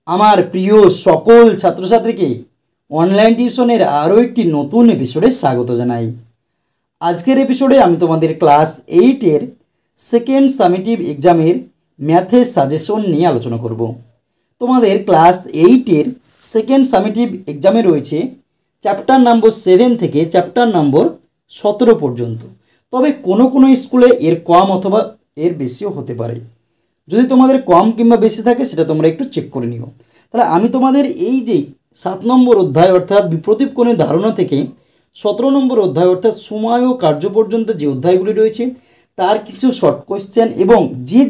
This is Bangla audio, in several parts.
আমার প্রিয় সকল ছাত্রছাত্রীকে অনলাইন টিউশনের আরও একটি নতুন এপিসোডে স্বাগত জানাই। আজকের এপিসোডে আমি তোমাদের ক্লাস 8-এর সেকেন্ড সামেটিভ এক্সামের ম্যাথের সাজেশন নিয়ে আলোচনা করব। তোমাদের ক্লাস 8-এর সেকেন্ড সামেটিভ এক্সামে রয়েছে চ্যাপ্টার নম্বর 7 থেকে চ্যাপ্টার নম্বর 17 পর্যন্ত। তবে কোনো কোনো স্কুলে এর কম অথবা এর বেশিও হতে পারে। যদি তোমাদের কম কিংবা বেশি থাকে সেটা তোমরা একটু চেক করে নিও। তাহলে আমি তোমাদের এই যে 7 নম্বর অধ্যায় অর্থাৎ বিপ্রতীপ কোণের ধারণা থেকে 17 নম্বর অধ্যায় অর্থাৎ সময় ও কার্য পর্যন্ত যে অধ্যায়গুলি রয়েছে তার কিছু শর্ট কোয়েশ্চেন এবং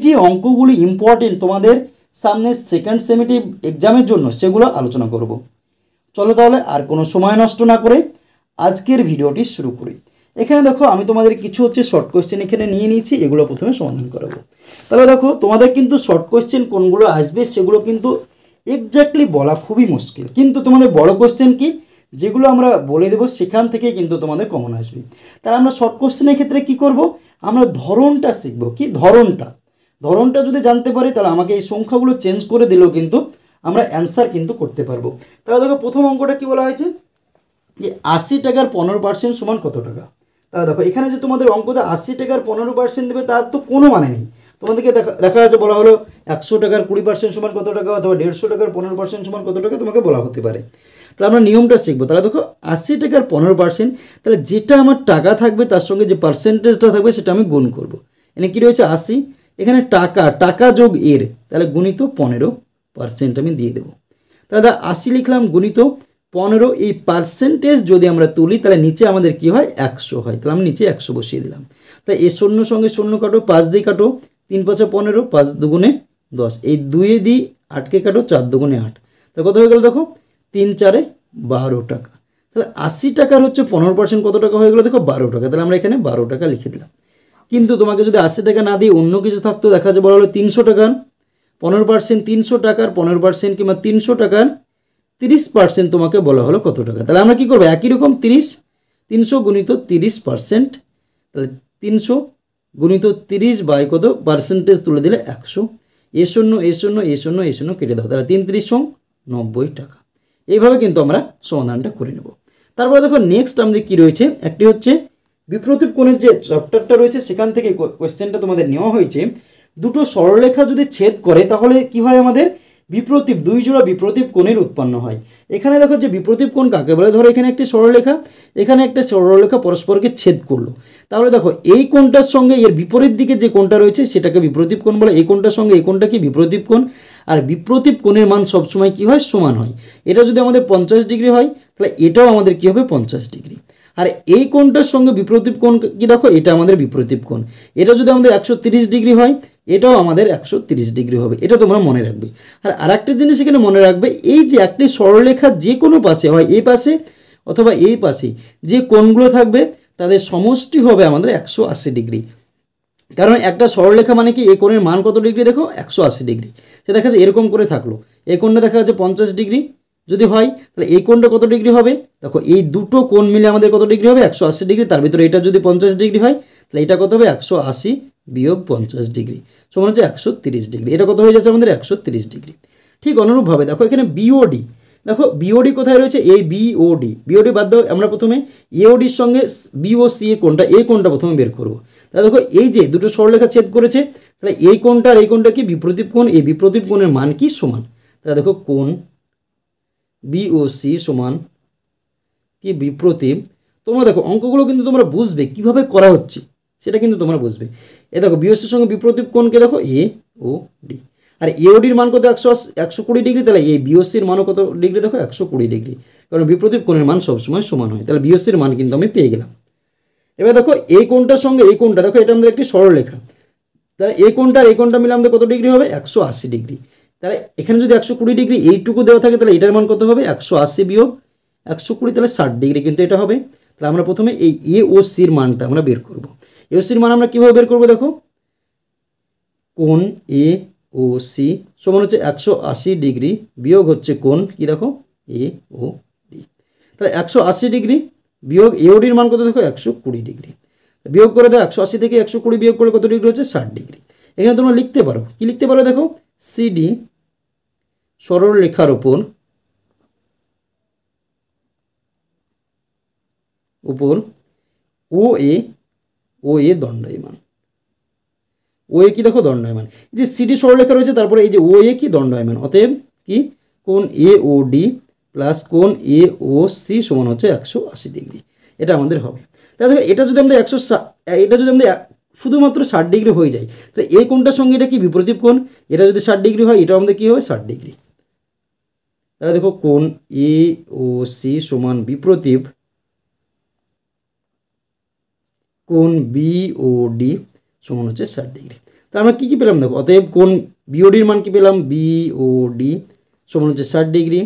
যে অঙ্কগুলি ইম্পর্টেন্ট তোমাদের সামনে সেকেন্ড সামেটিভ এক্সামের জন্য সেগুলো আলোচনা করব। চলো তাহলে আর কোনো সময় নষ্ট না করে আজকের ভিডিওটি শুরু করি। এখানে দেখো আমি তোমাদের কিছু শর্ট কোয়েশ্চেন এখানে নিয়ে নিয়েছি, এগুলো প্রথমে সমাধান করাবো। তাহলে দেখো তোমাদের কিন্তু শর্ট কোয়েশ্চেন কোনগুলো আসবে সেগুলো কিন্তু এক্স্যাক্টলি বলা খুবই মুশকিল, কিন্তু তোমাদের বড় কোয়েশ্চেন কি যেগুলো আমরা বলে দেবো সেখান থেকেই কিন্তু তোমাদের কমন আসবে। তাহলে আমরা শর্ট কোয়েশ্চেনের ক্ষেত্রে কি করব, আমরা ধরনটা শিখব। কি ধরনটা যদি জানতে পারি তাহলে আমাকে এই সংখ্যাগুলো চেঞ্জ করে দিলেও কিন্তু আমরা অ্যান্সার কিন্তু করতে পারবো। তাহলে দেখো প্রথম অঙ্কটা কি বলা হয়েছে যে 80 টাকার 15% সমান কত টাকা। তাহলে দেখো এখানে যে তোমাদের অঙ্কতে 80 টাকার 15% দেবে তার তো কোনো মানে নেই। তোমাদেরকে দেখা যাচ্ছে বলা হলো 100 টাকার 20% সমান কত টাকা অথবা 150 টাকার 15% সমান কত টাকা তোমাকে বলা হতে পারে। তাহলে আমরা নিয়মটা শিখবো। তাহলে দেখো 80 টাকার 15%, তাহলে যেটা আমার টাকা থাকবে তার সঙ্গে যে পার্সেন্টেজটা থাকবে সেটা আমি গুণ করব। এখানে কী রয়েছে 80, এখানে টাকা যোগ এর, তাহলে গুণিত 15% আমি দিয়ে দেবো। তাহলে 80 লিখলাম গুণিত 15, এই পার্সেন্টেজ যদি আমরা তুলি তাহলে নিচে আমাদের কি হয় 100 হয়। তাহলে আমি নিচে 100 বসিয়ে দিলাম। তাহলে এ শূন্য সঙ্গে শূন্য কাটো, 5 দিয়ে কাটো, 3 5 15, 5 দুগুণে 10, এই 2 দিয়ে 8কে কাটো, 4 দুগুণে 8, তাহলে কত হয়ে গেল দেখো 3 4 12 টাকা। তাহলে 80 টাকার 15% কত টাকা হয়ে গেলো দেখো 12 টাকা। তাহলে আমরা এখানে 12 টাকা লিখে দিলাম। কিন্তু তোমাকে যদি 80 টাকা না দিয়ে অন্য কিছু থাকতো, দেখা যায় বলা হলো 300 টাকার 15%, 300 টাকার 15% কিংবা 300 টাকার 30% তোমাকে বলা হলো কত টাকা। তাহলে আমরা কি করবো একই রকম 300 গুণিত 30%, তাহলে 300 গুণিত 30 বাই কত পার্সেন্টেজ তুলে দিলে 100, এ শূন্য কেটে দাও, তাহলে 3 30 90 টাকা। এইভাবে কিন্তু আমরা সমাধানটা করে নেব। তারপরে দেখো নেক্সট আমাদের কি রয়েছে, একটি বিপ্রতীপ কোণের যে চ্যাপ্টারটা রয়েছে সেখান থেকে কোয়েশ্চেনটা তোমাদের নেওয়া হয়েছে। দুটো সরলরেখা যদি ছেদ করে তাহলে কি হয় আমাদের বিপ্রতীপ, 2 জোড়া বিপ্রতীপ কোণের উৎপন্ন হয়। এখানে দেখো যে বিপ্রতীপ কোণ কাকে বলে, ধরো এখানে একটি সরলরেখা, এখানে একটা সরলরেখা পরস্পরকে ছেদ করলো। তাহলে দেখো এই কোণটার সঙ্গে এর বিপরীত দিকে যে কোণটা রয়েছে সেটাকে বিপ্রতীপ কোণ বলে। এই কোণটার সঙ্গে এই কোণটা কি বিপ্রতীপ কোণ, আর বিপ্রতীপ কোণের মান সবসময় কি হয় সমান হয়। এটা যদি আমাদের 50 ডিগ্রি হয় তাহলে এটাও আমাদের কি হবে 50 ডিগ্রি। আর এই কোণটার সঙ্গে বিপ্রতীপ কোণ কি দেখো এটা আমাদের বিপ্রতীপ কোণ, এটা যদি আমাদের 130 ডিগ্রি হয় এটাও আমাদের 130 ডিগ্রি হবে। এটা তোমরা মনে রাখবে। আর আরেকটা জিনিস এখানে মনে রাখবে, এই যে একটি সরলরেখা যে কোনো পাশে হয় এই পাশে অথবা এই পাশে যে কোণগুলো থাকবে তাদের সমষ্টি হবে আমাদের 180 ডিগ্রি। কারণ একটা সরলরেখা মানে কি এই কোণের মান কত ডিগ্রি দেখো 180 ডিগ্রি। সে দেখা যাচ্ছে এরকম করে থাকলো, এই কোণটা দেখা যাচ্ছে 50 ডিগ্রি যদি হয় তাহলে এই কোণটা কত ডিগ্রি হবে দেখো, এই দুটো কোণ মিলে আমাদের কত ডিগ্রি হবে 180 ডিগ্রি। তার ভিতরে এটা যদি 50 ডিগ্রি হয় তাহলে এটা কত হবে 180 বিয়োগ 50 ডিগ্রি সমান হচ্ছে 130 ডিগ্রি। এটা কত হয়ে যাচ্ছে আমাদের 130 ডিগ্রি। ঠিক অনুরূপভাবে দেখো এখানে বিওডি, দেখো বিওডি কোথায় রয়েছে, এই বিওডি বাদ দাও, আমরা প্রথমে এওডির সঙ্গে বিওসি এ কোণটা, এই কোণটা প্রথমে বের করবো। তাহলে দেখো এই যে দুটো সরলরেখা ছেদ করেছে তাহলে এই কোণটা আর এই কোণটা কি বিপ্রতীপ কোণ, এই বিপ্রতীপ কোণের মান কি সমান। তাহলে দেখো কোণ বিওসি সমান কি বিপ্রতীপ। তোমরা দেখো অঙ্কগুলো কিন্তু তোমরা বুঝবে কিভাবে করা হচ্ছে সেটা কিন্তু তোমরা বুঝবে। এ দেখো বিওসির সঙ্গে বিপ্রতীপ কোণকে দেখো এ ও ডি, আর এওডির মান কত 120 ডিগ্রি, তাহলে এই বিওসির মানও কত ডিগ্রি দেখো 120 ডিগ্রি, কারণ বিপ্রতীপ কোণের মান সবসময় সমান হয়। তাহলে বিওসির মান কিন্তু আমি পেয়ে গেলাম। এবার দেখো এই কোণটার সঙ্গে এই কোণটা দেখো এটা আমাদের একটি সরলরেখা, তাহলে এই কোণটা আর এই কোণটা মিলে আমাদের কত ডিগ্রি হবে 180 ডিগ্রি। তাহলে এখানে যদি 120 ডিগ্রি এইটুকু দেওয়া থাকে তাহলে এটার মান কত হবে 180 বিয়োগ 120, তাহলে 60 ডিগ্রি কিন্তু এটা হবে। তাহলে আমরা প্রথমে এই এ ও সির মানটা আমরা বের করব। এ ও সির মান আমরা কীভাবে বের করবো দেখো, কোণ এ ও সি সমান হচ্ছে 180 ডিগ্রি বিয়োগ হচ্ছে কোণ কি দেখো এ ও ডি। তাহলে 180 ডিগ্রি বিয়োগ এওডির মান কত দেখো 120 ডিগ্রি, বিয়োগ করে দাও 180 থেকে 120 বিয়োগ করে কত ডিগ্রি হচ্ছে 60 ডিগ্রি। এখানে তোমরা লিখতে পারো, কি লিখতে পারো দেখো সিডি সরল রেখার উপর ও এ দণ্ডায়মান। ও এ কি দেখো দণ্ডায়মান, যে সিডি সরলরেখা রয়েছে তারপরে এই যে ও এ কি দণ্ডায়মান, অতএব কি কোণ এ ও ডি প্লাস কোণ এ ও সি সমান হচ্ছে 180 ডিগ্রি। এটা আমাদের হবে। তাহলে দেখো এটা যদি আমাদের এটা যদি আমাদের শুধুমাত্র 60 ডিগ্রি হয়ে যায়, তাহলে এই কোণটার সঙ্গে এটা কি বিপরীত কোণ, এটা যদি 60 ডিগ্রি হয় এটা আমাদের কি হবে 60 ডিগ্রি। তাহলে দেখো কোণ এ ও সি সমান বিপরীত কোণ বি ও ডি সমান হচ্ছে 60 ডিগ্রি। তাহলে আমরা কী কী পেলাম দেখো, অতএব কোণ বিওডির মান কী পেলাম, বিওডি সমান হচ্ছে 60 ডিগ্রি।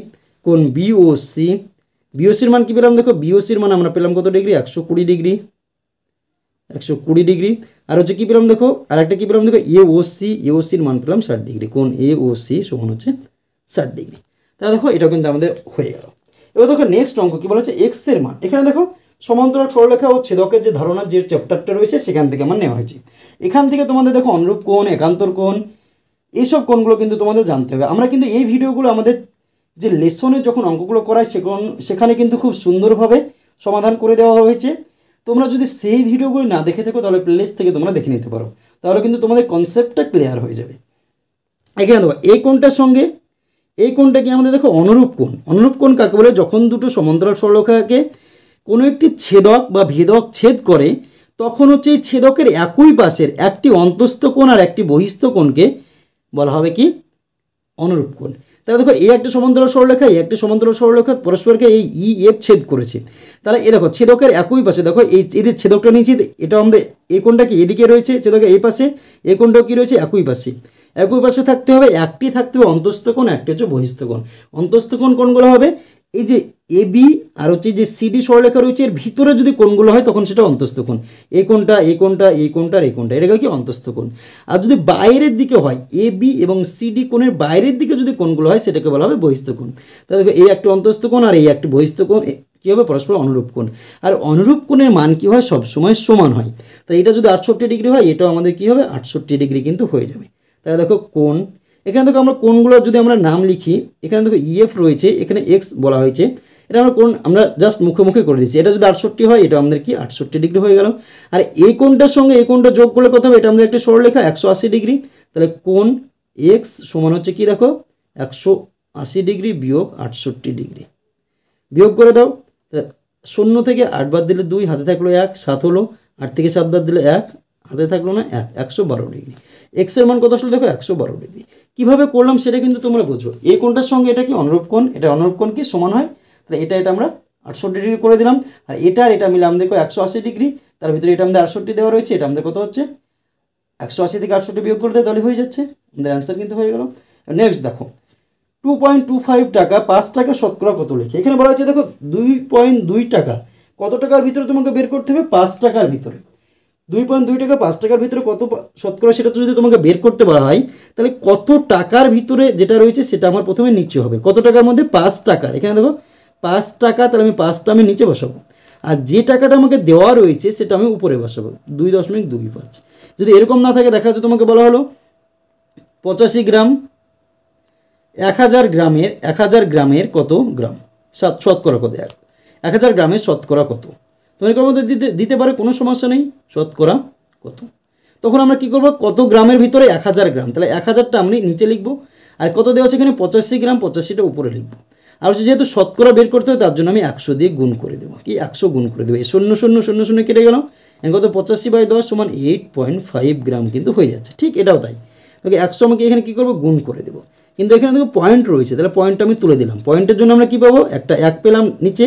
কোণ বিওসির মান কী পেলাম দেখো, বিওসির মান আমরা পেলাম কত ডিগ্রি, 120 ডিগ্রি, 120 ডিগ্রি। আর হচ্ছে কী পেলাম দেখো, আর একটা কী পেলাম দেখো, এওসির মান পেলাম 60 ডিগ্রি, কোণ এওসি সমান হচ্ছে 60 ডিগ্রি। তাহলে দেখো এটা কিন্তু আমাদের হয়ে গেল। এবার দেখো নেক্সট অঙ্ক কী বলা হচ্ছে, এক্স এর মান। এখানে দেখো সমান্তরাল সরলরেখা ও ছেদকের যে ধারণা, যে চ্যাপ্টারটা রয়েছে সেখান থেকে আমার নেওয়া হয়েছে। এখান থেকে তোমাদের দেখো অনুরূপ কোণ, একান্তর কোণ, এইসব কোণগুলো কিন্তু তোমাদের জানতে হবে। আমরা কিন্তু এই ভিডিওগুলো আমাদের যে লেসনে যখন অঙ্কগুলো করাই সেখানে কিন্তু খুব সুন্দরভাবে সমাধান করে দেওয়া হয়েছে। তোমরা যদি সেই ভিডিওগুলো না দেখে থাকো তাহলে প্লেলিস্ট থেকে তোমরা দেখে নিতে পারো, তাহলে কিন্তু তোমাদের কনসেপ্টটা ক্লিয়ার হয়ে যাবে। এখানে দেখো এই কোণটার সঙ্গে এই কোণটা কি আমাদের দেখো অনুরূপ কোণ। অনুরূপ কোণ কাকে বলে, যখন দুটো সমান্তরাল সরলরেখাকে কোনো একটি ছেদক বা ভেদক ছেদ করে তখন হচ্ছে এই ছেদকের একই পাশের একটি অন্তস্থ কোণ আর একটি বহিস্থ কোণকে বলা হবে কি অনুরূপ কোণ। তাহলে দেখো এই একটা সমান্তরাল সরলরেখা, এই একটা সমান্তরাল সরলরেখা পরস্পরকে এই ই এফ ছেদ করেছে। তাহলে এ দেখো ছেদকের একই পাশে দেখো এই এদের ছেদকটা নিয়েছি, এটা আমাদের এই কোণটা কি এদিকে রয়েছে, ছেদকের এই পাশে, এই কোণটাও কি রয়েছে একই পাশে। একই পাশে থাকতে হবে, একটি থাকতে হবে অন্তস্থ কোণ, একটি হচ্ছে বহিস্থ কোণ। অন্তস্থ কোণ কোনগুলো হবে, এই যে এ বি আর হচ্ছে যে সিডি সরলরেখা রয়েছে এর ভিতরে যদি কোণগুলো হয় তখন সেটা অন্তস্থ কোণ। এই কোণটা এই কোণটা এই কোণটা আর এই কোণটা, এটা কি অন্তস্থ কোণ। আর যদি বাইরের দিকে হয়, এ বি এবং সিডি কোণের বাইরের দিকে যদি কোণগুলো হয় সেটাকে বলা হবে বহিস্থ কোণ। তাহলে দেখো এই একটি অন্তস্থ কোণ আর এই একটি বহিস্থ কোণ কী হবে, পরস্পর অনুরূপ কোণ। আর অনুরূপ কোণের মান কী হয়, সবসময় সমান হয়। তাই এটা যদি 68 ডিগ্রি হয় এটাও আমাদের কী হবে 68 ডিগ্রি কিন্তু হয়ে যাবে। তাহলে দেখো কোণ, এখানে দেখো আমরা কোণগুলো যদি আমরা নাম লিখি, এখানে দেখো ইএফ রয়েছে, এখানে এক্স বলা হয়েছে, এটা আমরা কোণ আমরা জাস্ট মুখে মুখে করে দিচ্ছি। এটা যদি 68 হয় এটা আমাদের কি 68 ডিগ্রি হয়ে গেল। আর এই কোণটার সঙ্গে এই কোণটা যোগ করলে কত হবে, এটা আমাদের একটা সরলরেখা 180 ডিগ্রি। তাহলে কোণ এক্স সমান হচ্ছে কি দেখো 180 ডিগ্রি বিয়োগ 68 ডিগ্রি। বিয়োগ করে দাও, 0 থেকে 8 বাদ দিলে 2, হাতে থাকলো 1, 7 হলো, 8 থেকে 7 বাদ দিলে 1, হাতে থাকলো না 1, 112 ডিগ্রি। এক্সের মান কত আসলে দেখো 112 ডিগ্রি। কীভাবে করলাম সেটা কিন্তু তোমরা বোঝো। এই কোণটার সঙ্গে এটা কি অনুরূপ কোণ, এটা অনুরূপ কোণ কি সমান হয়, তাহলে এটা আমরা 68 ডিগ্রি করে দিলাম। আর এটা আর এটা মিলে আমাদের 180 ডিগ্রি, তার ভিতরে এটা আমাদের 68 দেওয়া রয়েছে, এটা আমাদের কত হচ্ছে 180 থেকে 68 বিয়োগ করে দেয়, তাহলে হয়ে যাচ্ছে আমাদের অ্যান্সার কিন্তু হয়ে গেল। নেক্সট দেখো 2.25 টাকা 5 টাকা শতকরা কত লিখে। এখানে বলা হচ্ছে দেখো 2.2 টাকা কত টাকার ভিতরে তোমাকে বের করতে হবে, 5 টাকার ভিতরে। 2.2 টাকা 5 টাকার ভিতরে কত শতকরা সেটা যদি তোমাকে বের করতে বলা হয়, তাহলে কত টাকার ভিতরে যেটা রয়েছে সেটা আমার প্রথমে নিচে হবে। কত টাকার মধ্যে 5 টাকার, এখানে দেখো 5 টাকা, তাহলে আমি 5টা আমি নিচে বসাবো। আর যে টাকাটা আমাকে দেওয়া রয়েছে সেটা আমি উপরে বসাবো 2.25। যদি এরকম না থাকে, দেখা যাচ্ছে তোমাকে বলা হলো 85 গ্রাম 1000 গ্রামের কত গ্রাম শতকরা কত, 1000 গ্রামের শতকরা কত, তোমার মধ্যে দিতে পারে, কোনো সমস্যা নেই, শতকরা কত। তখন আমরা কি করব, কত গ্রামের ভিতরে 1000 গ্রাম, তাহলে 1000টা আমি নিচে লিখব। আর কত দেওয়া আছে এখানে 85 গ্রাম, 85টা উপরে লিখব। আর যেহেতু শতকরা বের করতে হবে তার জন্য আমি 100 দিয়ে গুণ করে দেবো, কি 100 গুণ করে দেবো। এই 0 0 0 0 কেটে গেল, কত 85/10 সমান 8.5 গ্রাম কিন্তু হয়ে যাচ্ছে। ঠিক এটাও তাই, তোকে 100 আমাকে এখানে কী করবো গুণ করে দেবো। কিন্তু এখানে দেখো পয়েন্ট রয়েছে, তাহলে পয়েন্টটা আমি তুলে দিলাম। পয়েন্টের জন্য আমরা কী পাবো, একটা 1 পেলাম নিচে।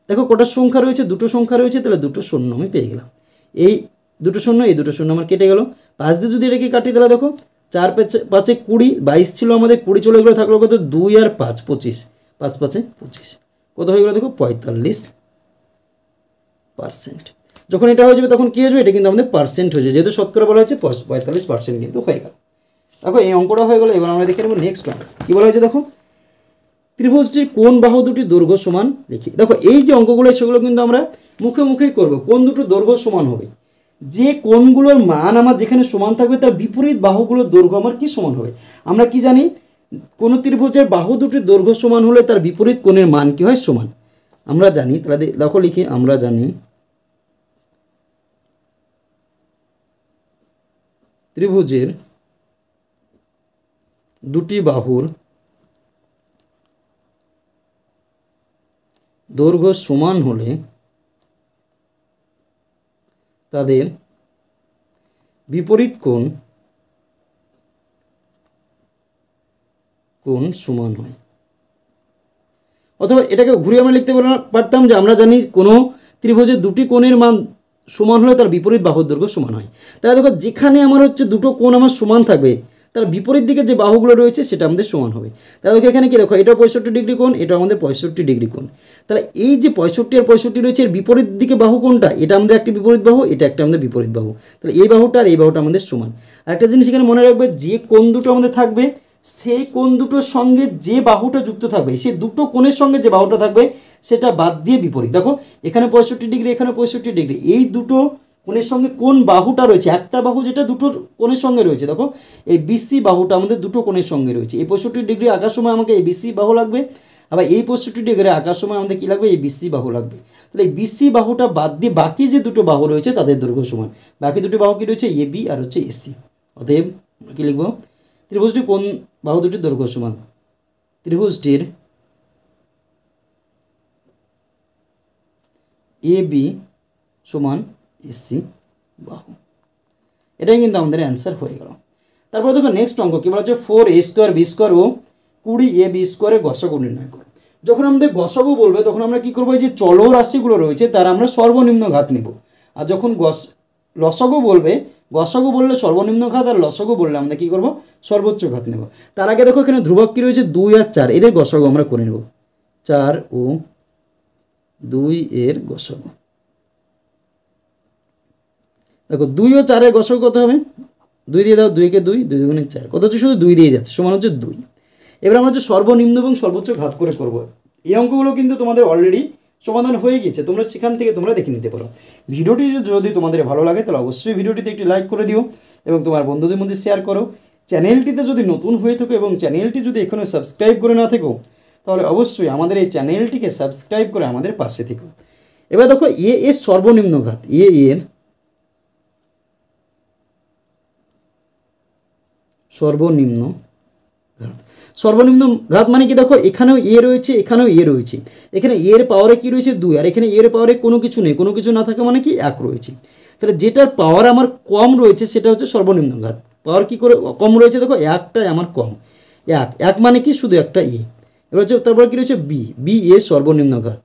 দেখো কটার সংখ্যা রয়েছে, দুটো সংখ্যা রয়েছে, তাহলে দুটো শূন্য আমি পেয়ে গেলাম। এই দুটো শূন্য, এই দুটো শূন্য আমার কেটে গেল। 5 দিয়ে যদি এটাকে কাটি তাহলে দেখো 4 5 20, 22 ছিল আমাদের, 20 চলে গেলো, থাকলো কত 2 আর 5 25, 5 5 25 কত হয়ে গেলো দেখো 45%। যখন এটা হয়ে যাবে তখন কী হয়ে যাবে, এটা কিন্তু আমাদের পার্সেন্ট হয়ে যাবে, যেহেতু শতকরা বলা হয়েছে 45% কিন্তু হয়ে গেল। দেখো এই অঙ্কটা হয়ে গেলো। এবার আমরা দেখে নেব নেক্সট অঙ্ক কী বলা হয়েছে। দেখো ত্রিভুজটির কোন বাহু দুটি দৈর্ঘ্য সমান লিখি। দেখো এই যে অঙ্কগুলো সেগুলো কিন্তু আমরা মুখে মুখেই করবো। কোন দুটো দৈর্ঘ্য সমান হবে, যে কোণগুলোর মান আমার যেখানে সমান থাকবে তার বিপরীত বাহুগুলোর দৈর্ঘ্য আমার কি সমান হবে। আমরা কি জানি, কোনো ত্রিভুজের বাহু দুটির দৈর্ঘ্য সমান হলে তার বিপরীত কোণের মান কি হয়? সমান। আমরা জানি, তাহলে দেখো লিখি, আমরা জানি ত্রিভুজের দুটি বাহুর দৈর্ঘ্য সমান হলে তাদের বিপরীত কোণ সমান হয়। অথবা এটাকে ঘুরে আমরা লিখতে পারতাম যে আমরা জানি কোনো ত্রিভুজের দুটি কোণের মান সমান হলে তার বিপরীত বাহুর দৈর্ঘ্য সমান হয়। তাহলে দেখো যেখানে আমার হচ্ছে দুটো কোণ আমার সমান থাকবে, তার বিপরীত দিকে যে বাহুগুলো রয়েছে সেটা আমাদের সমান হবে। তাহলে দেখো এখানে কি দেখো, এটা 65 ডিগ্রি কোণ, এটা আমাদের 65 ডিগ্রি কোণ। তাহলে এই যে 65 আর 65 রয়েছে, এর বিপরীত দিকে বাহু কোনটা? এটা আমাদের একটি বিপরীত বাহু, এটা একটা আমাদের বিপরীত বাহু। তাহলে এই বাহুটা আর এই বাহুটা আমাদের সমান। আর একটা জিনিস এখানে মনে রাখবে, যে কোণ দুটো আমাদের থাকবে সেই কোণ দুটোর সঙ্গে যে বাহুটা যুক্ত থাকবে, সেই দুটো কোণের সঙ্গে যে বাহুটা থাকবে সেটা বাদ দিয়ে বিপরীত। দেখো এখানে 65 ডিগ্রি, এখানে 65 ডিগ্রি, এই দুটো কোণের সঙ্গে কোন বাহুটা রয়েছে, একটা বাহু যেটা দুটো কোণের সঙ্গে রয়েছে, দেখো এই বিসি বাহুটা আমাদের দুটো কোণের সঙ্গে রয়েছে। এই 65 ডিগ্রি আঁকার সময় আমাকে এই বিসি বাহু লাগবে, আবার এই 65 ডিগ্রি আঁকার সময় আমাদের কী লাগবে? এই বিসি বাহু লাগবে। তাহলে এই বিসি বাহুটা বাদ দিয়ে বাকি যে দুটো বাহু রয়েছে তাদের দৈর্ঘ্য সমান। বাকি দুটো বাহু কী রয়েছে? এবি আর হচ্ছে এসি। অতএব কী লিখবো? ত্রিভুজটি কোন বাহু দুটির দৈর্ঘ্য সমান? ত্রিভুজটির এ বি সমান এসি বাহু। এটাই কিন্তু আমাদের অ্যান্সার হয়ে গেল। তারপরে দেখো নেক্সট অঙ্ক কী বলা হচ্ছে, 4a² b² ও 20ab² গসাগু নির্ণয় করো। যখন আমাদের গসাগু বলবে তখন আমরা কী করবো? এই যে চল রাশিগুলো রয়েছে তার আমরা সর্বনিম্ন ঘাত নিব। আর যখন লসাগু বলবে, গসাগু বললে সর্বনিম্ন ঘাত, আর লসাগু বললে আমরা কী করবো? সর্বোচ্চ ঘাত নেব। তার আগে দেখো এখানে ধ্রুবক কী রয়েছে? 2 আর 4, এদের গসাগু আমরা করে নেব। 4 ও 2 এর গসাগু। দেখো 2 ও 4 এর গসাগু কত হবে? 2 দিয়ে দাও, 2 কে 2, 2 দুগুণে 4, কত হচ্ছে? শুধু 2 দিয়ে যাচ্ছে, সমান হচ্ছে 2। এবার আমরা হচ্ছে সর্বনিম্ন এবং সর্বোচ্চ ঘাত করে করব। এই অঙ্কগুলো কিন্তু তোমাদের অলরেডি সমাধান হয়ে গিয়েছে, তোমরা সেখান থেকে তোমরা দেখে নিতে পারো। ভিডিওটি যদি তোমাদের ভালো লাগে তাহলে অবশ্যই ভিডিওটিতে একটি লাইক করে দিও এবং তোমার বন্ধুদের মধ্যে শেয়ার করো। চ্যানেলটিতে যদি নতুন হয়ে থাকো এবং চ্যানেলটি যদি এখনও সাবস্ক্রাইব করে না থাকো তাহলে অবশ্যই আমাদের এই চ্যানেলটিকে সাবস্ক্রাইব করে আমাদের পাশে থেকো। এবার দেখো এ এর সর্বনিম্ন ঘাত, এ এর সর্বনিম্ন ঘাত। সর্বনিম্ন ঘাত মানে কি? দেখো এখানেও এ রয়েছে, এখানেও এ রয়েছে, এখানে এর পাওয়ারে কি রয়েছে? 2, আর এখানে এর পাওয়ারে কোনো কিছু নেই, কোনো কিছু না থাকা মানে কি? 1 রয়েছে। তাহলে যেটার পাওয়ার আমার কম রয়েছে সেটা হচ্ছে সর্বনিম্ন ঘাত। পাওয়ার কি করে কম রয়েছে? দেখো 1টাই আমার কম, 1 মানে কি? শুধু একটা এ। এবার হচ্ছে তারপর কি রয়েছে? বি এর সর্বনিম্ন ঘাত।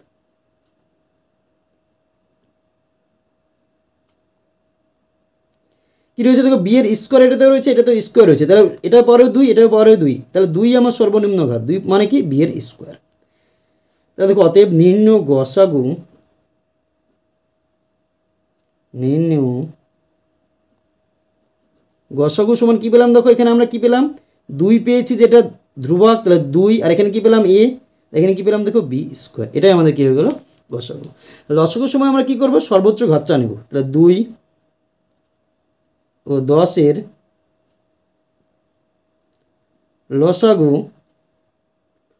কী রয়েছে? দেখো বি এর স্কোয়ার এটাতেও রয়েছে, এটা তো স্কোয়ার রয়েছে, তাহলে এটার পরেও 2, এটার পরেও 2, তাহলে 2 আমার সর্বনিম্ন ঘাত। 2 মানে কি? বি এর স্কোয়ার। তাহলে দেখো অতএব নির্ণয় গসাগু সমান কী পেলাম? দেখো এখানে আমরা কী পেলাম? 2 পেয়েছি যেটা ধ্রুবক, তাহলে 2, আর এখানে কী পেলাম? এ, এখানে কী পেলাম? দেখো বি স্কোয়ার। এটাই আমাদের কী হয়ে গেল? গসাগু। লসাগুর সময় আমরা কী করবো? সর্বোচ্চ ঘাতটা নেব। তাহলে 2 ও 10 এর লসাগু।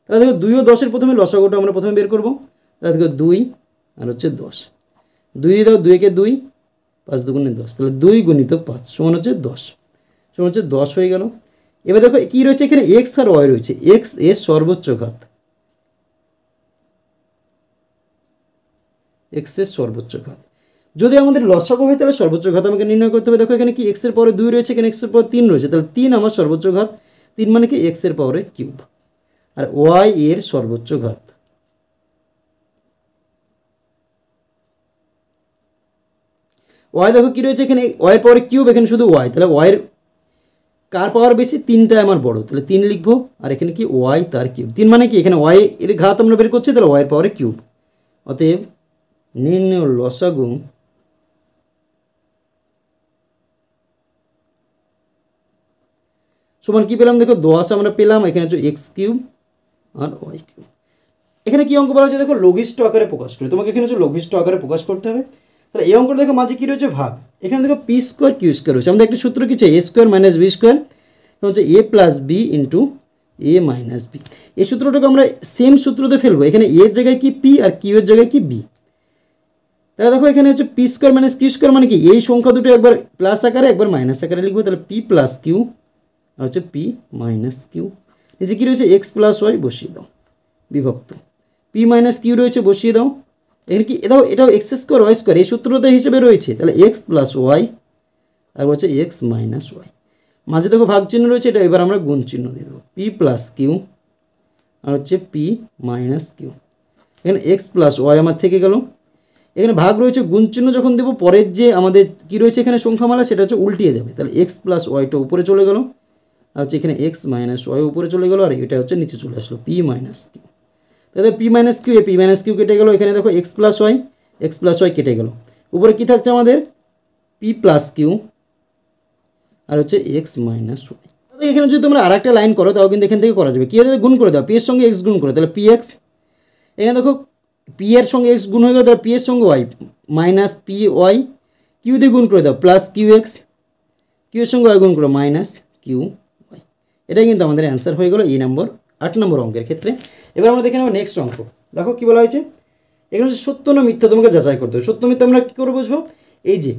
তাহলে দেখো 2 ও 10 এর প্রথমে লসাগুটা আমরা প্রথমে বের করবো। তাহলে দেখো 2 আর হচ্ছে 10, 2 দিয়ে দাও, 2 কে 2, 5 দুগুণে 10, তাহলে 2 গুণিত 5 সমান হচ্ছে 10, সমান হচ্ছে 10 হয়ে গেল। এবার দেখো কী রয়েছে? এখানে এক্স আর ওয়াই রয়েছে, এক্স এর সর্বোচ্চ ঘাত, এক্স এর সর্বোচ্চ ঘাত। যদি আমাদের লসাগু হয় তাহলে সর্বোচ্চ ঘাত আমাকে নির্ণয় করতে হবে। দেখো এখানে কি এক্সের পরে 2 রয়েছে, এখানে এক্সের পরে 3 রয়েছে, তাহলে 3 আমার সর্বোচ্চ ঘাত। 3 মানে কি? এক্সের পাওয়ারে কিউব। আর ওয়াই এর সর্বোচ্চ ঘাত, ওয়াই দেখো কী রয়েছে? এখানে ওয়াই পাওয়ারে কিউব, এখানে শুধু ওয়াই, তাহলে ওয়াইয়ের কার পাওয়ার বেশি? 3টাই আমার বড়, তাহলে 3 লিখবো। আর এখানে কি? ওয়াই তার কিউব। 3 মানে কি? এখানে ওয়াই এর ঘাত আমরা বের করছি, তাহলে ওয়াইয়ের পাওয়ারে কিউব। অতএব নির্ণয় লসাগু সমান কী পেলাম? দেখো 10 আমরা পেলাম, এখানে হচ্ছে এক্স কিউব আর ওয়াই কিউব। এখানে কি অঙ্ক বলা হচ্ছে? দেখো লঘিষ্ঠ আকারে প্রকাশ করে, তোমাকে এখানে হচ্ছে লঘিষ্ঠ আকারে প্রকাশ করতে হবে। তাহলে এই অঙ্কটা দেখো মাঝে কী রয়েছে? ভাগ। এখানে দেখো পি স্কোয়ার কিউ স্কোয়ার রয়েছে, আমাদের একটা সূত্র কি? এ স্কোয়ার মাইনাস বি স্কোয়ার হচ্ছে এ প্লাস বি ইন্টু এ মাইনাস বি। এই সূত্রটাকে আমরা সেম সূত্রতে ফেলবো, এখানে এর জায়গায় কি পি আর কিউ এর জায়গায় কি বি। তাহলে দেখো এখানে হচ্ছে P square minus Q square মানে কি এই সংখ্যা দুটো একবার প্লাস আকারে একবার মাইনাস আকারে লিখবো, তাহলে পি প্লাস কিউ আর হচ্ছে পি মাইনাস কিউ। নিচে কী রয়েছে এক্স প্লাস ওয়াই বসিয়ে দাও বিভক্ত পি মাইনাস কিউ রয়েছে বসিয়ে দাও। এখানে কি এটাও এক্স স্কোয়ার ওয়াই স্কোয়ার এই সূত্রতে হিসেবে রয়েছে, তাহলে এক্স প্লাস ওয়াই আর হচ্ছে এক্স মাইনাস ওয়াই। মাঝে দেখো ভাগ চিহ্ন রয়েছে, এটা এবার আমরা গুণ চিহ্ন দিয়ে দেবো পি প্লাস কিউ আর হচ্ছে পি মাইনাস কিউ। এখানে এক্স প্লাস ওয়াই আমার থেকে গেল, এখানে ভাগ রয়েছে গুণ চিহ্ন যখন দেবো পরের যে আমাদের কী রয়েছে এখানে সংখ্যামালা সেটা হচ্ছে উল্টিয়ে যাবে, তাহলে এক্স প্লাস ওয়াইটা উপরে চলে গেল আর হচ্ছে এখানে এক্স মাইনাস ওয়াই উপরে চলে গেলো আর এটা হচ্ছে নিচে চলে আসলো পি মাইনাস কিউ। তাহলে P minus Q P minus Q কেটে গেলো, এখানে দেখো এক্স প্লাস ওয়াই কেটে গেলো, উপরে কী থাকছে আমাদের পি প্লাস কিউ আর হচ্ছে এক্স মাইনাস ওয়াই। এখানে যদি তোমরা আর একটা লাইন করো তাও কিন্তু এখান থেকে করা যাবে, কী হচ্ছে গুণ করে দাও পি এর সঙ্গে এক্স গুণ করে, তাহলে পি এক্স এখানে দেখো পি এর সঙ্গে এক্স গুণ হয়ে গেলো, তাহলে পি এর সঙ্গে Y minus P Y, Q দিয়ে গুণ করে দাও প্লাস কিউ এক্স, কিউ এর সঙ্গে ওয়াই গুণ করো মাইনাস কিউ ওয়াই। এটাই কিন্তু আমাদের অ্যান্সার হয়ে গেলো এই নম্বর 8 নম্বর অঙ্কের ক্ষেত্রে। এবার আমরা দেখে নেব নেক্সট অঙ্ক। দেখো কী বলা হয়েছে এখানে হচ্ছে সত্য না মিথ্যা তোমাকে যাচাই করতে হবে। সত্য মিথ্যা আমরা কী করে বুঝবো, এই যে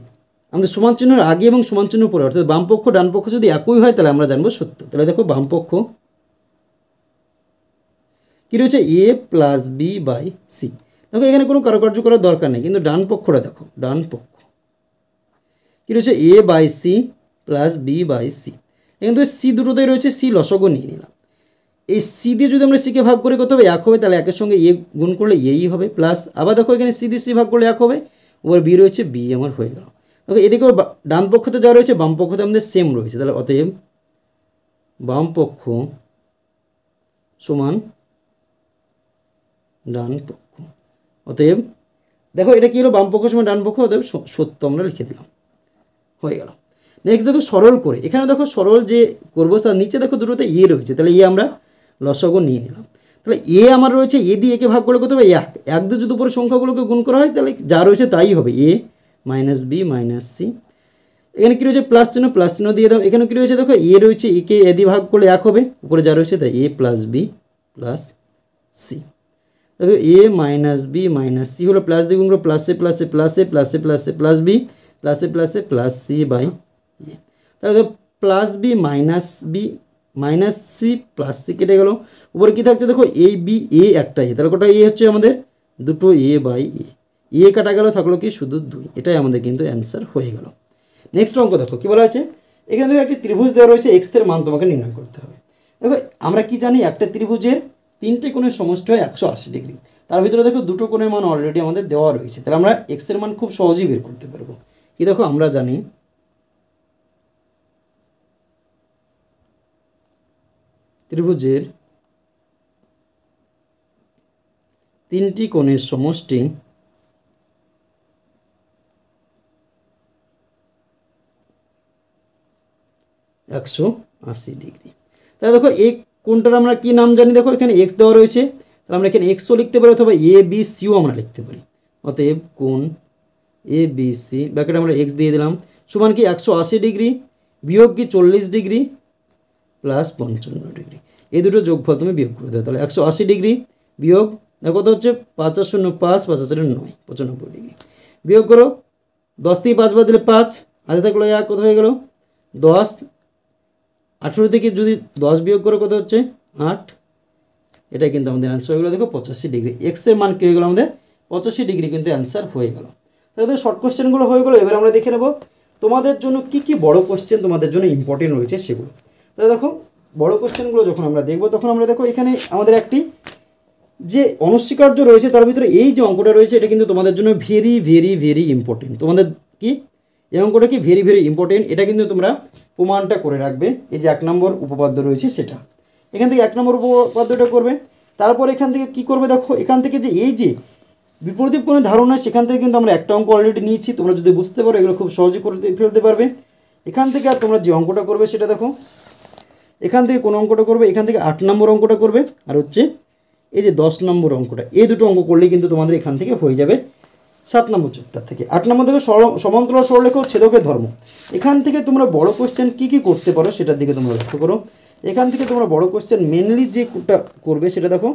আমাদের সমান চিহ্নের আগে এবং সমান চিহ্ন পরে অর্থাৎ বাম পক্ষ ডান পক্ষ যদি একই হয় তাহলে আমরা জানবো সত্য। তাহলে দেখো বাম পক্ষ কী রয়েছে এ প্লাস বি বাই সি। দেখো এখানে কোনো কারুকার্য করার দরকার নেই, কিন্তু ডান পক্ষটা দেখো ডান পক্ষ কী রয়েছে A by C plus B by C. কিন্তু সি দুটোতেই রয়েছে সি লসগু নিয়ে নিলাম, এই সি দিয়ে যদি আমরা সিকে ভাগ করে কত হবে 1 হবে, তাহলে একের সঙ্গে এ গুণ করলে এই হবে প্লাস আবার দেখো এখানে সি দিয়ে সি ভাগ করলে 1 হবে, ওর বি রয়েছে বি আমার হয়ে গেল। দেখো এদিকেও ডান পক্ষতে যা রয়েছে বাম পক্ষতে আমাদের সেম রয়েছে, তাহলে অতএব বাম পক্ষ সমান ডান পক্ষ। অতএব দেখো এটা কী হলো বাম পক্ষ সমান ডান পক্ষ, অতএব সত্য আমরা লিখে দিলাম হয়ে গেল। নেক্সট দেখো সরল করে, এখানে দেখো সরল যে করবো তার নিচে দেখো দুটোতে এ রয়েছে, তাহলে এ আমরা লসগু নিয়ে নিলাম, তাহলে এ আমার রয়েছে এ দিয়ে একে ভাগ করলে কত হবে 1 দিয়ে যদি উপরে সংখ্যাগুলোকে গুণ করা হয় তাহলে যা রয়েছে তাই হবে এ মাইনাস বি মাইনাস সি। এখানে কী রয়েছে প্লাস চিহ্ন দিয়ে দাও, এখানে কী রয়েছে দেখো এ রয়েছে একে এ দিয়ে ভাগ করলে 1 হবে, উপরে যা রয়েছে তাই এ প্লাস বি প্লাস সি। দেখো এ মাইনাস বি মাইনাস সি হলো প্লাস দিয়ে গুণ করে প্লাসে প্লাসে প্লাসে প্লাসে প্লাসে প্লাস বি প্লাসে প্লাসে প্লাস সি বাই এ। তাহলে plus B minus C plus C কেটে গেল, উপরে কী থাকছে দেখো এ বি এ একটা এ, তাহলে কটা এ হচ্ছে আমাদের দুটো এ বাই এ কাটা গেল, থাকলো কি শুধু 2। এটাই আমাদের কিন্তু অ্যান্সার হয়ে গেল। নেক্সট অঙ্ক দেখো কী বলা আছে, এখানে দেখো একটি ত্রিভুজ দেওয়া রয়েছে এক্স এর মান তোমাকে নির্ণয় করতে হবে। দেখো আমরা কি জানি একটা ত্রিভুজের 3টে কোণের সমষ্টি হয় 180 ডিগ্রি, তার ভিতরে দেখো 2টো কোণের মান অলরেডি আমাদের দেওয়া রয়েছে, তাহলে আমরা এক্স এর মান খুব সহজেই বের করতে পারবো। কি দেখো আমরা জানি ত্রিভুজের 3টি কোণের সমষ্টি 180 ডিগ্রি। তাহলে দেখো এই কোণটার আমরা কি নাম জানি, দেখো এখানে এক্স দেওয়া রয়েছে, তাহলে আমরা এখানে এক্সও লিখতে পারি অথবা এ বি সিও আমরা লিখতে পারি। অতএব কোণ এ বি সি ব্র্যাকেটে আমরা এক্স দিয়ে দিলাম সমান কি 180 ডিগ্রি বিয়োগ কি 40 ডিগ্রি প্লাস 55 ডিগ্রি, এই দুটো যোগফল তুমি বিয়োগ করে দাও, তাহলে 180 ডিগ্রি বিয়োগ কত হচ্ছে 5 আর 0 5 5 আর 0 9 95 ডিগ্রি বিয়োগ করো 10 থেকে 5 বাদ দিলে 5 হাতে থাকলো 1 কত হয়ে গেল 10, 18 থেকে যদি 10 বিয়োগ করো কত হচ্ছে 8, এটাই কিন্তু আমাদের অ্যান্সার হয়ে গেলো দেখো 85 ডিগ্রি। এক্সের মান কী হয়ে গেলো আমাদের 85 ডিগ্রি কিন্তু অ্যান্সার হয়ে গেল। তাহলে শর্ট কোশ্চেনগুলো হয়ে গেলো। এবার আমরা দেখে নেব তোমাদের জন্য কি কি বড় কোশ্চেন তোমাদের জন্য ইম্পর্টেন্ট রয়েছে সেগুলো। তাহলে দেখো বড় কোশ্চেনগুলো যখন আমরা দেখব তখন আমরা দেখো এখানে আমাদের একটি যে অনস্বীকার্য রয়েছে তার ভিতরে এই যে অঙ্কটা রয়েছে এটা কিন্তু তোমাদের জন্য ভেরি ভেরি ভেরি ইম্পর্টেন্ট। তোমাদের কি এই অঙ্কটা কি ভেরি ভেরি ইম্পর্টেন্ট, এটা কিন্তু তোমরা প্রমাণটা করে রাখবে। এই যে 1 নম্বর উপপাদ্য রয়েছে সেটা এখান থেকে 1 নম্বর উপপাদ্যটা করবে, তারপর এখান থেকে কি করবে দেখো এখান থেকে যে এই যে বিপরীত কোনো ধারণা সেখান থেকে কিন্তু আমরা একটা অঙ্ক অলরেডি নিয়েছি, তোমরা যদি বুঝতে পারো এগুলো খুব সহজে করে ফেলতে পারবে। এখান থেকে আর তোমরা যে অঙ্কটা করবে সেটা দেখো এখান থেকে কোন অঙ্কটা করবে, এখান থেকে 8 নম্বর অঙ্কটা করবে, আর হচ্ছে এই যে 10 নম্বর অঙ্কটা, এই দুটো অঙ্ক করলেই কিন্তু তোমাদের এখান থেকে হয়ে যাবে 7 নম্বর চ্যাপ্টার থেকে। 8 নম্বর থেকে সমান্তরাল সরলরেখা ও ছেদকের ধর্ম, এখান থেকে তোমরা বড় কোশ্চেন কী কী করতে পারো সেটার দিকে তোমরা লক্ষ্য করো। এখান থেকে তোমরা বড় কোশ্চেন মেনলি যে করবে সেটা দেখো,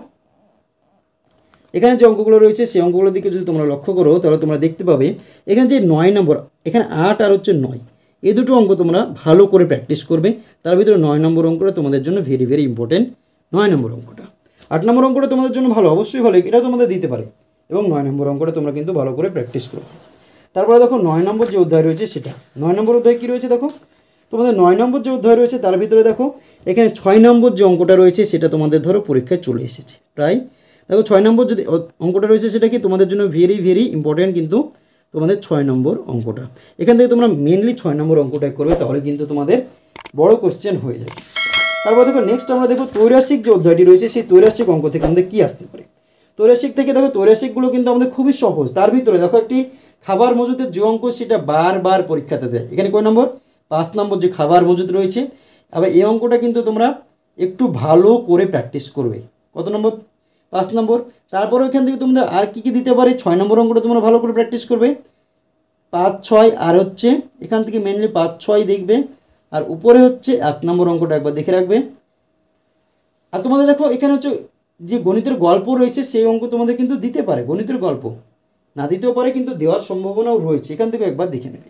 এখানে যে অঙ্কগুলো রয়েছে সেই অঙ্কগুলোর দিকে যদি তোমরা লক্ষ্য করো তাহলে তোমরা দেখতে পাবে এখানে যে 9 নম্বর, এখানে 8 আর হচ্ছে 9, এই দুটো অঙ্ক তোমরা ভালো করে প্র্যাকটিস করবে। তার ভিতরে 9 নম্বর অঙ্কটা তোমাদের জন্য ভেরি ভেরি ইম্পর্টেন্ট। 9 নম্বর অঙ্কটা, 8 নম্বর অঙ্কটা তোমাদের জন্য ভালো, অবশ্যই ভালো, এটা তোমাদের দিতে পারে, এবং 9 নম্বর অঙ্কটা তোমরা কিন্তু ভালো করে প্র্যাকটিস করবে। তারপরে দেখো 9 নম্বর যে অধ্যায় রয়েছে সেটা, 9 নম্বর অধ্যায় কী রয়েছে দেখো, তোমাদের 9 নম্বর যে অধ্যায় রয়েছে তার ভিতরে দেখো এখানে 6 নম্বর যে অঙ্কটা রয়েছে সেটা তোমাদের ধরো পরীক্ষায় চলে এসেছে প্রায়। দেখো 6 নম্বর যদি অঙ্কটা রয়েছে সেটা কি তোমাদের জন্য ভেরি ভেরি ইম্পর্টেন্ট, কিন্তু তোমাদের 6 নম্বর অঙ্কটা এখান থেকে তোমরা মেনলি 6 নম্বর অঙ্কটাই করবে, তাহলে কিন্তু তোমাদের বড় কোশ্চেন হয়ে যাবে। তারপর দেখো নেক্সট আমরা দেখো ত্রৈরাসিক যে অধ্যায়টি রয়েছে সেই ত্রৈরাসিক অঙ্ক থেকে আমাদের কী আসতে পারে। ত্রৈরাসিক থেকে দেখো ত্রৈরাসিকগুলো কিন্তু আমাদের খুবই সহজ, তার ভিতরে দেখো একটি খাবার মজুদের যে অঙ্ক সেটা বারবার পরীক্ষাতে দেয়, এখানে কয় নম্বর, 5 নম্বর যে খাবার মজুদ রয়েছে। আবার এই অঙ্কটা কিন্তু তোমরা একটু ভালো করে প্র্যাকটিস করবে, কত নম্বর, 5 নম্বর। তারপরে ওইখান থেকে তোমাদের আর কী কী দিতে পারে, 6 নম্বর অঙ্কটা তোমরা ভালো করে প্র্যাকটিস করবে, 5, 6 আর হচ্ছে এখান থেকে মেনলি 5, 6 দেখবে, আর উপরে হচ্ছে 1 নম্বর অঙ্কটা একবার দেখে রাখবে। আর তোমাদের দেখো এখানে হচ্ছে যে গণিতের গল্প রয়েছে সেই অঙ্ক তোমাদের কিন্তু দিতে পারে, গণিতের গল্প না দিতেও পারে, কিন্তু দেওয়ার সম্ভাবনাও রয়েছে, এখান থেকে একবার দেখে নেবে।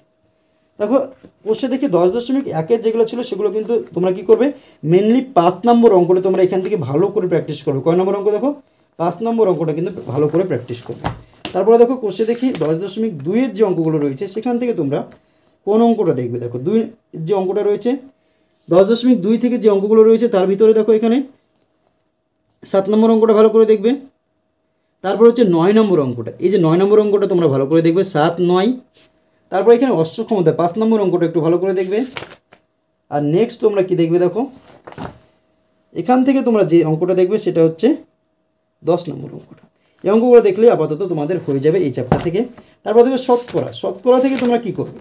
দেখো কোশ্চেন দেখি 10.1 যেগুলো ছিল সেগুলো কিন্তু তোমরা কি করবে, মেনলি 5 নম্বর অঙ্কটা তোমরা এখান থেকে ভালো করে প্র্যাকটিস করবে। কয় নম্বর অঙ্ক দেখো, 5 নম্বর অঙ্কটা কিন্তু ভালো করে প্র্যাকটিস করবে। তারপরে দেখো কোশ্চেন দেখি 10.2 যে অঙ্কগুলো রয়েছে সেখান থেকে তোমরা কোন অঙ্কটা দেখবে, দেখো 2 যে অঙ্কটা রয়েছে 10.2 থেকে যে অঙ্কগুলো রয়েছে তার ভিতরে দেখো এখানে 7 নম্বর অঙ্কটা ভালো করে দেখবে। তারপর হচ্ছে 9 নম্বর অঙ্কটা, এই যে 9 নম্বর অঙ্কটা তোমরা ভালো করে দেখবে, 7, 9। তারপর এখানে অষ্টক্ষমতা 5 নম্বর অঙ্কটা একটু ভালো করে দেখবে। আর নেক্সট তোমরা কি দেখবে দেখো, এখান থেকে তোমরা যে অঙ্কটা দেখবে সেটা হচ্ছে 10 নম্বর অঙ্কটা। এই অঙ্কগুলো দেখলে আপাতত তোমাদের হয়ে যাবে এই চ্যাপ্টার থেকে। তারপর দেখো শতকরা, শতকরা থেকে তোমরা কি করবে,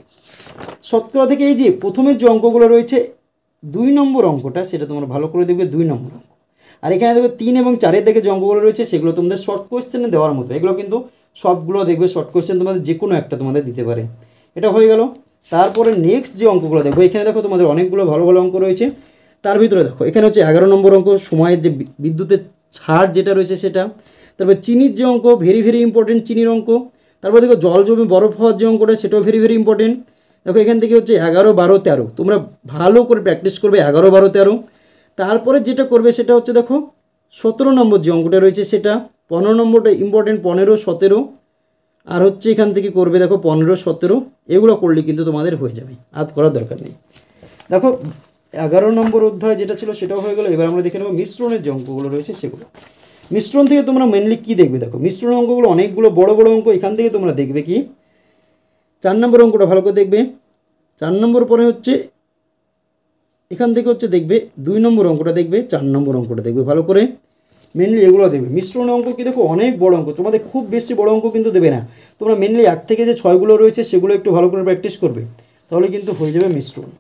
শতকরা থেকে এই যে প্রথমের যে অঙ্কগুলো রয়েছে 2 নম্বর অঙ্কটা সেটা তোমরা ভালো করে দেখবে, 2 নম্বর অঙ্ক। আর এখানে দেখো 3 এবং 4 থেকে যে অঙ্কগুলো রয়েছে সেগুলো তোমাদের শর্ট কোয়েশ্চেনে দেওয়ার মতো, এগুলো কিন্তু সবগুলো দেখবে শর্ট কোয়েশ্চেন তোমাদের যে কোনো একটা তোমাদের দিতে পারে, এটা হয়ে গেল। তারপরে নেক্সট যে অঙ্কগুলো দেখো, এখানে দেখো তোমাদের অনেকগুলো ভালো ভালো অঙ্ক রয়েছে। তার ভিতরে দেখো এখানে হচ্ছে 11 নম্বর অঙ্ক, সময়ের যে বিদ্যুতের ছাড় যেটা রয়েছে সেটা। তারপর চিনির যে অঙ্ক, ভেরি ভেরি ইম্পর্টেন্ট চিনির অঙ্ক। তারপর দেখো জল জমে বরফ হওয়ার যে অঙ্কটা সেটাও ভেরি ভেরি ইম্পর্টেন্ট। দেখো এখান থেকে হচ্ছে 11, 12, 13 তোমরা ভালো করে প্র্যাকটিস করবে, 11, 12, 13। তারপরে যেটা করবে সেটা হচ্ছে দেখো 17 নম্বর যে অঙ্কটা রয়েছে সেটা, 15 নম্বরটা ইম্পর্টেন্ট, 15, 17। আর হচ্ছে এখান থেকে করবে দেখো 15, 17, এগুলো করলে কিন্তু তোমাদের হয়ে যাবে, আর করার দরকার নেই। দেখো 11 নম্বর অধ্যায় যেটা ছিল সেটাও হয়ে গেল। এবার আমরা দেখে নেব মিশ্রণের যে অঙ্কগুলো রয়েছে সেগুলো। মিশ্রণ থেকে তোমরা মেনলি কী দেখবে দেখো, মিশ্রণ অঙ্কগুলো অনেকগুলো বড় বড় অঙ্ক, এখান থেকে তোমরা দেখবে কি 4 নম্বর অঙ্কটা ভালো করে দেখবে। 4 নম্বর পরে হচ্ছে এখান থেকে হচ্ছে দেখবে 2 নম্বর অঙ্কটা দেখবে, 4 নম্বর অঙ্কটা দেখবে ভালো করে, মেনলি এগুলো দেখবে। মিশ্রণ অঙ্ক কি দেখো অনেক বড় অঙ্ক, তোমাদের খুব বেশি বড় অঙ্ক কিন্তু দেবে না, তোমরা মেনলি 1 থেকে যে 6গুলো রয়েছে সেগুলো একটু ভালো করে প্র্যাকটিস করবে, তাহলে কিন্তু হয়ে যাবে মিশ্রণ।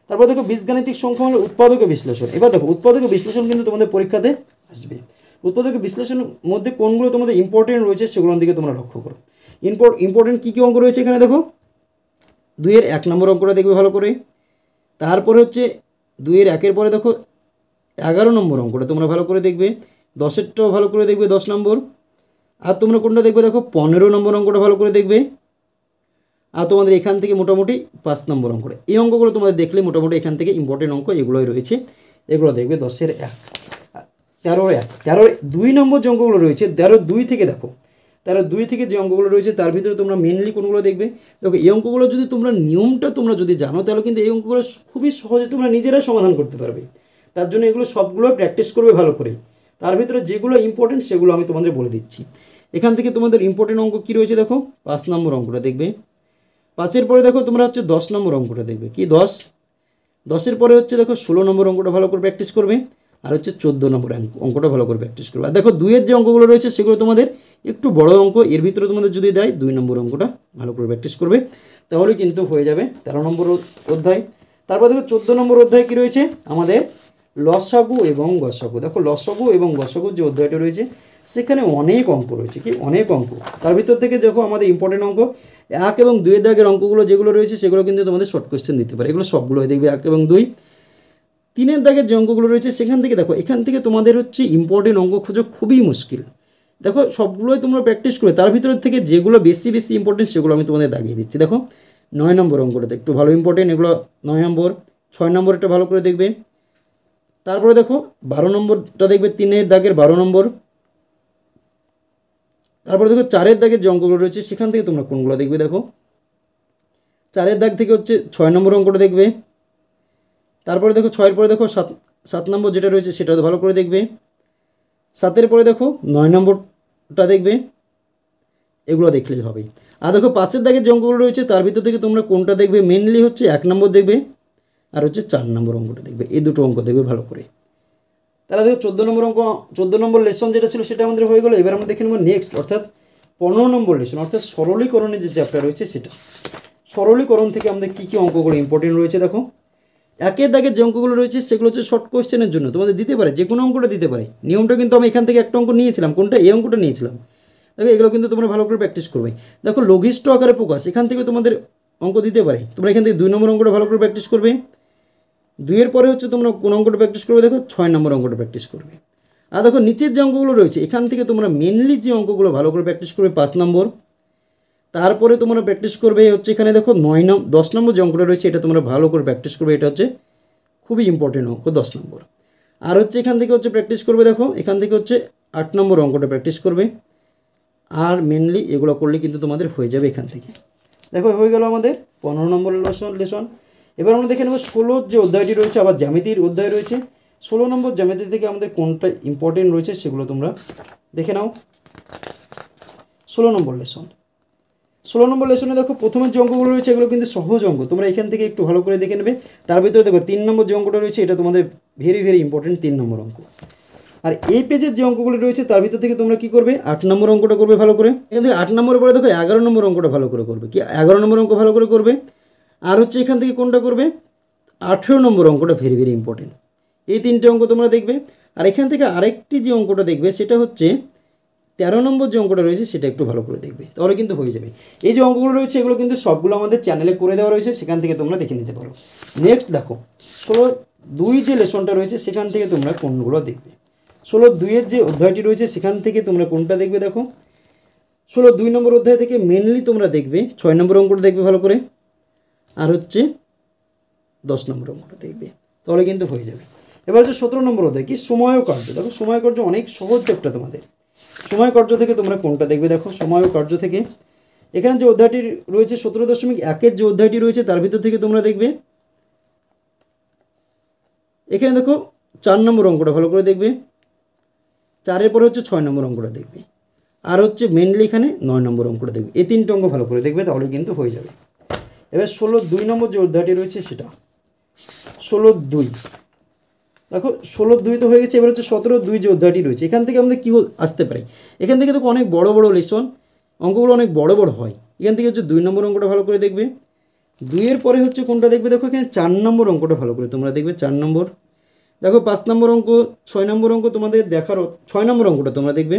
তারপর দেখো বীজগাণিতিক সংখ্যা হলো উৎপাদক বিশ্লেষণ। এবার দেখো উৎপাদক বিশ্লেষণ কিন্তু তোমাদের পরীক্ষাতে আসবে। উৎপাদক বিশ্লেষণের মধ্যে কোনগুলো তোমাদের ইম্পর্টেন্ট রয়েছে সেগুলোর দিকে তোমরা লক্ষ্য করো। ইম্পর্টেন্ট কী কী অঙ্ক রয়েছে এখানে দেখো, 2 এর 1 নম্বর অঙ্কটা দেখবে ভালো করে। তারপরে হচ্ছে 2 এর 1-এর পরে দেখো 11 নম্বর অঙ্কটা তোমরা ভালো করে দেখবে, 10-এরটাও ভালো করে দেখবে 10 নম্বর। আর তোমরা কোনটা দেখবে দেখো 15 নম্বর অঙ্কটা ভালো করে দেখবে। আর তোমাদের এখান থেকে মোটামুটি 5 নম্বর অঙ্কটা, এই অঙ্কগুলো তোমাদের দেখলে মোটামুটি এখান থেকে ইম্পর্টেন্ট অঙ্ক এগুলোই রয়েছে, এগুলো দেখবে। 10-এর 1, 13-এর 1, 13-এর 2 নম্বর যে অঙ্কগুলো রয়েছে 13-2 থেকে দেখো, 13-2 থেকে যে অঙ্কগুলো রয়েছে তার ভিতরে তোমরা মেনলি কোনগুলো দেখবে দেখো, এই অঙ্কগুলো যদি তোমরা নিয়মটা তোমরা যদি জানো তাহলে কিন্তু এই অঙ্কগুলো খুবই সহজে তোমরা নিজেরা সমাধান করতে পারবে। তার জন্য এগুলো সবগুলো প্র্যাকটিস করবে ভালো করে। তার ভিতরে যেগুলো ইম্পর্টেন্ট সেগুলো আমি তোমাদের বলে দিচ্ছি। এখান থেকে তোমাদের ইম্পর্টেন্ট অঙ্ক কী রয়েছে দেখো, 5 নম্বর অঙ্কটা দেখবে। 5-এর পরে দেখো তোমরা হচ্ছে 10 নম্বর অঙ্কটা দেখবে, কি 10, 10-এর পরে হচ্ছে দেখো 16 নম্বর অঙ্কটা ভালো করে প্র্যাকটিস করবে। আর হচ্ছে 14 নম্বর অঙ্কটা ভালো করে প্র্যাকটিস করবে। আর দেখো 2-এর যে অঙ্কগুলো রয়েছে সেগুলো তোমাদের একটু বড় অঙ্ক, এর ভিতরে তোমাদের যদি দেয় 2 নম্বর অঙ্কটা ভালো করে প্র্যাকটিস করবে, তাহলে কিন্তু হয়ে যাবে 13 নম্বর অধ্যায়। তারপর দেখো 14 নম্বর অধ্যায় কী রয়েছে আমাদের, লসাগু এবং গসাগু। দেখো লসাগু এবং গসাগুর যে অধ্যায়টা রয়েছে সেখানে অনেক অঙ্ক রয়েছে, কি অনেক অঙ্ক। তার ভিতর থেকে দেখো আমাদের ইম্পর্টেন্ট অঙ্ক 1 এবং 2-এর দাগের অঙ্কগুলো যেগুলো রয়েছে সেগুলো কিন্তু তোমাদের শর্ট কোয়েশ্চেন দিতে পারে, এগুলো সবগুলো দেখবে 1 এবং 2। তিনের দাগের যে অঙ্কগুলো রয়েছে সেখান থেকে দেখো, এখান থেকে তোমাদের হচ্ছে ইম্পর্টেন্ট অঙ্ক খোঁজা খুবই মুশকিল। দেখো সবগুলোই তোমরা প্র্যাকটিস করে তার ভিতর থেকে যেগুলো বেশি বেশি ইম্পর্টেন্ট সেগুলো আমি তোমাদের দাগিয়ে দিচ্ছি। দেখো 9 নম্বর অঙ্কটাতে একটু ভালো ইম্পর্টেন্ট, এগুলো 9 নম্বর। 6 নম্বরটা ভালো করে দেখবে। তারপরে দেখো 12 নম্বরটা দেখবে, 3 দাগের 12 নম্বর। তারপরে দেখো 4 দাগের যে অঙ্কগুলো রয়েছে সেখান থেকে তোমরা কোনগুলো দেখবে। দেখো 4 দাগ থেকে হচ্ছে 6 নম্বর অঙ্কটা দেখবে। তারপরে দেখো 6 পরে দেখো 7 নম্বর যেটা রয়েছে সেটা ভালো করে দেখবে। 7 পরে দেখো 9 নম্বরটা দেখবে। এগুলো দেখলেই হবে। আর দেখো 5 দাগের যে অঙ্কগুলো রয়েছে তার ভিতর থেকে তোমরা কোনটা দেখবে, মেনলি হচ্ছে 1 নম্বর দেখবে আর হচ্ছে 4 নম্বর অঙ্কটা দেখবে। এই দুটো অঙ্ক দেখবে ভালো করে। তাহলে দেখো 14 নম্বর অঙ্ক, 14 নম্বর লেসন যেটা ছিল সেটা আমাদের হয়ে গেলো। এবার আমরা দেখে নেব নেক্সট, অর্থাৎ 15 নম্বর লেসন, অর্থাৎ সরলীকরণের যে চ্যাপ্টার রয়েছে সেটা। সরলীকরণ থেকে আমাদের কী কী অঙ্কগুলো ইম্পর্টেন্ট রয়েছে দেখো। 1 দাগের যে অঙ্কগুলো রয়েছে সেগুলো হচ্ছে শর্ট কোয়েশ্চেনের জন্য, তোমাদের দিতে পারে, যে কোনো অঙ্কটা দিতে পারে। নিয়মটা কিন্তু আমি এখান থেকে একটা অঙ্ক নিয়েছিলাম, কোনটা, এই অঙ্কটা নিয়েছিলাম। দেখো এগুলো কিন্তু তোমরা ভালো করে প্র্যাকটিস করবে। দেখো লঘিষ্ঠ আকারে প্রকাশ, এখান থেকে তোমাদের অঙ্ক দিতে পারে। তোমরা এখান থেকে 2 নম্বর অঙ্কটা ভালো করে প্র্যাকটিস করবে। 2 পরে হচ্ছে তোমরা কোন অঙ্কটা প্র্যাকটিস করবে, দেখো 6 নম্বর অঙ্কটা প্র্যাকটিস করবে। আর দেখো নিচের যে অঙ্কগুলো রয়েছে এখান থেকে তোমরা মেনলি যে অঙ্কগুলো ভালো করে প্র্যাকটিস করবে 5 নম্বর। তারপরে তোমরা প্র্যাকটিস করবে হচ্ছে এখানে দেখো 10 নম্বর যে অঙ্কটা রয়েছে এটা তোমরা ভালো করে প্র্যাকটিস করবে। এটা হচ্ছে খুবই ইম্পর্টেন্ট অঙ্ক, 10 নম্বর। আর হচ্ছে এখান থেকে হচ্ছে প্র্যাকটিস করবে, দেখো এখান থেকে হচ্ছে 8 নম্বর অঙ্কটা প্র্যাকটিস করবে। আর মেনলি এগুলো করলে কিন্তু তোমাদের হয়ে যাবে এখান থেকে। দেখো হয়ে গেল আমাদের 15 নম্বর লেসন। এবার আমরা দেখে নেব 16 যে অধ্যায়টি রয়েছে, আবার জ্যামিতির অধ্যায় রয়েছে। 16 নম্বর জ্যামিতি থেকে আমাদের কোনটা ইম্পর্টেন্ট রয়েছে সেগুলো তোমরা দেখে নাও। 16 নম্বর লেসন। 16 নম্বর লেসনে দেখো প্রথমের যে অঙ্কগুলো রয়েছে এগুলো কিন্তু সহজ অঙ্ক, তোমরা এখান থেকে একটু ভালো করে দেখে নেবে। তার ভিতরে দেখো 3 নম্বর যে অঙ্কটা রয়েছে এটা তোমাদের ভেরি ভেরি ইম্পর্টেন্ট, 3 নম্বর অঙ্ক। আর এই পেজের যে অঙ্কগুলো রয়েছে তার ভিতর থেকে তোমরা কি করবে, 8 নম্বর অঙ্কটা করবে ভালো করে। এখান থেকে 8 নম্বরের পরে দেখো 11 নম্বর অঙ্কটা ভালো করে করবে, কি 11 নম্বর অঙ্ক ভালো করে করবে। আর হচ্ছে এখান থেকে কোনটা করবে, 18 নম্বর অঙ্কটা ভেরি ভেরি ইম্পর্টেন্ট। এই 3টে অঙ্ক তোমরা দেখবে। আর এখান থেকে আরেকটি যে অঙ্কটা দেখবে সেটা হচ্ছে 13 নম্বর যে অঙ্কটা রয়েছে সেটা একটু ভালো করে দেখবে, তাহলে কিন্তু হয়ে যাবে। এই যে অঙ্কগুলো রয়েছে এগুলো কিন্তু সবগুলো আমাদের চ্যানেলে করে দেওয়া রয়েছে, সেখান থেকে তোমরা দেখে নিতে পারো। নেক্সট দেখো 16-2 যে লেসনটা রয়েছে সেখান থেকে তোমরা কোনগুলো দেখবে। 16-2 যে অধ্যায়টি রয়েছে সেখান থেকে তোমরা কোনটা দেখবে, দেখো 16-2 নম্বর অধ্যায় থেকে মেনলি তোমরা দেখবে 6 নম্বর অঙ্কটা দেখবে ভালো করে। আর হচ্ছে 10 নম্বর অঙ্কটা দেখবে, তাহলে কিন্তু হয়ে যাবে। এবার হচ্ছে 17 নম্বর অধ্যায়, কি সময় কার্য। দেখো সময় কার্য অনেক সহজ চ্যাপ্টার তোমাদের। সময় কার্য থেকে তোমরা কোনটা দেখবে, দেখো সময় কার্য থেকে এখানে যে অধ্যায়টি রয়েছে 17.1 যে অধ্যায়টি রয়েছে তার ভিতর থেকে তোমরা দেখবে এখানে দেখো 4 নম্বর অঙ্কটা ভালো করে দেখবে। 4 পরে হচ্ছে 6 নম্বর অঙ্কটা দেখবে। আর হচ্ছে মেনলি এখানে 9 নম্বর অঙ্কটা দেখবে। এই 3টে অঙ্ক ভালো করে দেখবে, তাহলে কিন্তু হয়ে যাবে। এবার 16-2 নম্বর যে অধ্যায়টি রয়েছে সেটা 16-2, দেখো 16-2 তো হয়ে গেছে। এবার হচ্ছে 17-2 যে অধ্যায়টি রয়েছে এখান থেকে আমাদের কী আসতে পারে, এখান থেকে দেখো অনেক বড় বড় লেসন, অঙ্কগুলো অনেক বড় বড় হয়। এখান থেকে হচ্ছে 2 নম্বর অঙ্কটা ভালো করে দেখবে। 2 পরে হচ্ছে কোনটা দেখবে, দেখো এখানে 4 নম্বর অঙ্কটা ভালো করে তোমরা দেখবে। 4 নম্বর দেখো 5 নম্বর অঙ্ক, 6 নম্বর অঙ্ক তোমাদের দেখারও, 6 নম্বর অঙ্কটা তোমরা দেখবে।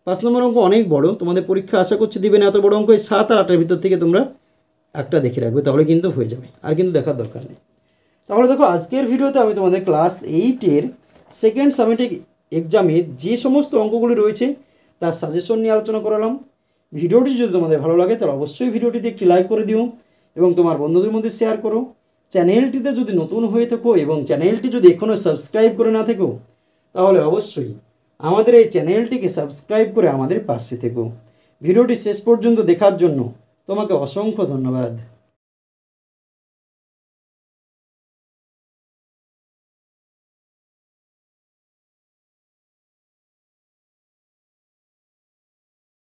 5 নম্বর অঙ্ক অনেক বড়, তোমাদের পরীক্ষা আশা করছি দিবে না এত বড় অঙ্ক। এই 7 আর 8-এর ভিতর থেকে তোমরা একটা দেখে রাখবে, তাহলে কিন্তু হয়ে যাবে, আর কিন্তু দেখার দরকার নেই। তাহলে দেখো আজকের ভিডিওতে আমি তোমাদের ক্লাস 8-এর সেকেন্ড সামেটিক এক্সামে যে সমস্ত অঙ্কগুলি রয়েছে তার সাজেশন নিয়ে আলোচনা করালাম। ভিডিওটি যদি তোমাদের ভালো লাগে তাহলে অবশ্যই ভিডিওটিতে একটি লাইক করে দিও এবং তোমার বন্ধুদের মধ্যে শেয়ার করো। চ্যানেলটিতে যদি নতুন হয়ে থাকো এবং চ্যানেলটি যদি এখনও সাবস্ক্রাইব করে না থাকো তাহলে অবশ্যই আমাদের এই চ্যানেলটিকে সাবস্ক্রাইব করে আমাদের পাশে থেকো। ভিডিওটি শেষ পর্যন্ত দেখার জন্য তোমাকে অসংখ্য ধন্যবাদ।